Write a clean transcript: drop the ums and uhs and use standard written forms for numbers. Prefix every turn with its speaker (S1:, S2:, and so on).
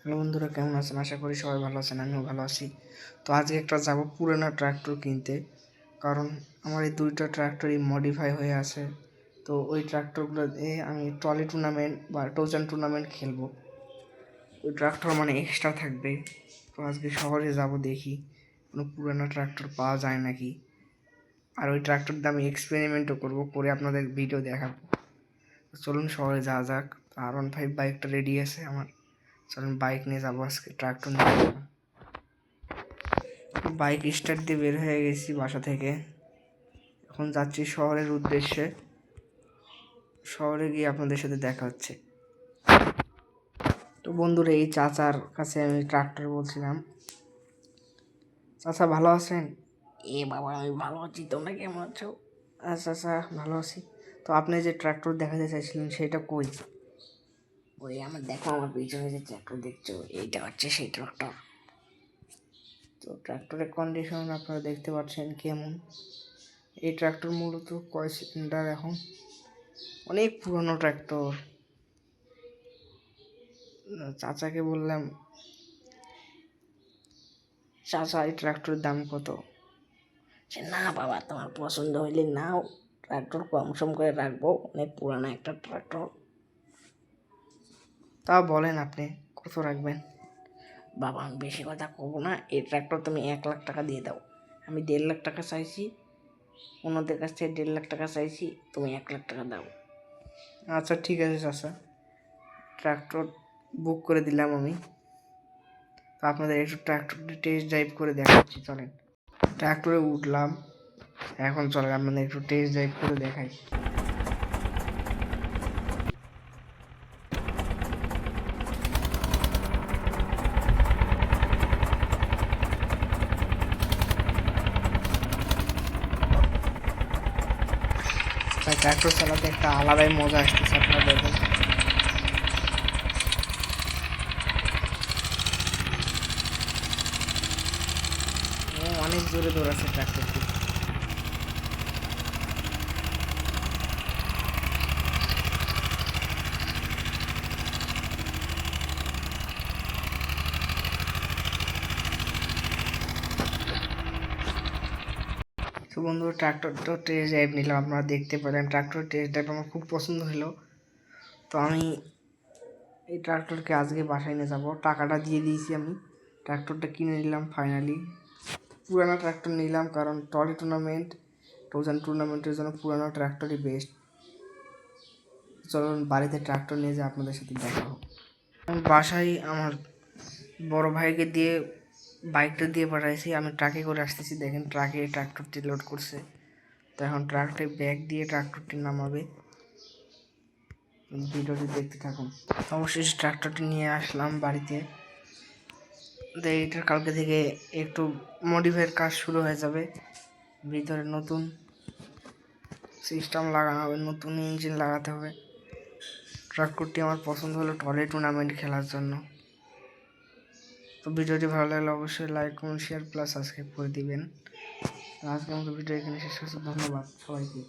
S1: Hello বন্ধুরা, কেমন আছেন? আশা করি সবাই ভালো আছেন, আমিও ভালো আছি। তো আজকে একটা যাব পুরানো ট্রাক্টর কিনতে, কারণ আমার এই দুইটা ট্রাক্টরই মডিফাই হয়ে আছে। তো ওই ট্রাক্টরগুলো দিয়ে আমি ট্রলি টুর্নামেন্ট বা টোজান টুর্নামেন্ট খেলবো। ওই ট্রাক্টর মানে এক্সট্রা থাকবে। তো আজকে শহরে যাব, দেখি কোনো পুরানো ট্রাক্টর পাওয়া যায় নাকি। আর ওই ট্রাক্টর দিয়ে আমি এক্সপেরিমেন্টও করবো, করে আপনাদের ভিডিও দেখাবো। চলুন শহরে যাওয়া যাক। R15 বাইকটা রেডি আছে আমার। চলুন বাইক নিয়ে যাবো, আজকে ট্রাক্টর নিয়ে যাবো। বাইক স্টার্ট দিয়ে বের হয়ে গেছি বাসা থেকে। এখন যাচ্ছি শহরের উদ্দেশ্যে। শহরে গিয়ে আপনাদের সাথে দেখা হচ্ছে। তো বন্ধুরা, এই চাচার কাছে আমি ট্রাক্টর বলছিলাম। চাচা ভালো আছেন? এ বাবা, আমি ভালো আছি, তোমরা কেমন আছো? আচ্ছা আচ্ছা, ভালো আছি। তো আপনি যে ট্রাক্টর দেখাতে চাইছিলেন সেটা কই? ওই আমার দেখো, আমার পিছনে যে ট্রাক্টর দেখছো, এইটা হচ্ছে সেই ট্রাক্টর। তো ট্রাক্টরের কন্ডিশন আপনারা দেখতে পাচ্ছেন কেমন। এই ট্রাক্টর মূলত কয় সিলিন্ডার, এখন অনেক পুরনো ট্রাক্টর। চাচাকে বললাম, চাচা এই ট্রাক্টরের দাম কত? সে না বাবা, তোমার পছন্দ হইলে নাও, ট্রাক্টর কম সম করে রাখবো, অনেক পুরানো একটা ট্রাক্টর। তা বলেন আপনি কত রাখবেন? বাবা, আমি বেশি কথা কব না, এই ট্রাক্টর তুমি 1,00,000 টাকা দিয়ে দাও। আমি 1,50,000 টাকা চাইছি, ওনাদের কাছ থেকে 1,50,000 টাকা চাইছি, তুমি 1,00,000 টাকা দাও। আচ্ছা ঠিক আছে চাচা, ট্রাক্টর বুক করে দিলাম আমি। তো আপনাদের একটু ট্রাক্টরটি টেস্ট ড্রাইভ করে দেখাচ্ছি, চলেন। ট্রাক্টরে উঠলাম, এখন চলেন আপনাদের একটু টেস্ট ড্রাইভ করে দেখাই। তাই ট্রাক্টর চালাতে একটা আলাদাই মজা আসতেছে, আপনারা দেখুন। অনেক জোরে দৌড়াচ্ছে ট্রাক্টরটি। তো বন্ধু, ট্রাক্টরটা টেস্ট ড্রাইভ নিলাম, আপনারা দেখতে পেলেন। ট্রাক্টর টেস্ট ড্রাইভ আমার খুব পছন্দ হলো। তো আমি এই ট্রাক্টরকে আজকে বাসায় নিয়ে যাবো। টাকাটা দিয়ে দিয়েছি আমি, ট্রাক্টরটা কিনে নিলাম ফাইনালি। পুরানো ট্রাক্টর নিলাম, কারণ ট্রলি টুর্নামেন্ট, টোজান টুর্নামেন্টের জন্য পুরানো ট্রাক্টরই বেস্ট। চলুন বাড়িতে ট্রাক্টর নিয়ে যে আপনাদের সাথে দেখা হোক। আমি বাসায় আমার বড় ভাইকে দিয়ে বাইকটা দিয়ে পাঠাইছি, আমি ট্রাকে করে আসতেছি। দেখেন ট্রাকে ট্রাক্টরটি লোড করছে। তো এখন ট্রাকটি ব্যাগ দিয়ে ট্রাক্টরটি নামাবে। ভিডিওটি দেখতে থাকুন। অবশেষে ট্রাক্টরটি নিয়ে আসলাম বাড়িতে। তো এইটার কালকে থেকে একটু মডিফাইয়ের কাজ শুরু হয়ে যাবে। ভিতরে নতুন সিস্টেম লাগানো হবে, নতুন ইঞ্জিন লাগাতে হবে। ট্রাক্টরটি আমার পছন্দ হলো ট্রলি টুর্নামেন্ট খেলার জন্য। তো ভিডিওটি ভালো লাগলে অবশ্যই like, comment, share plus subscribe করে দিবেন। আজকের মতো ভিডিও এখানে শেষ করছি। ধন্যবাদ সবাইকে।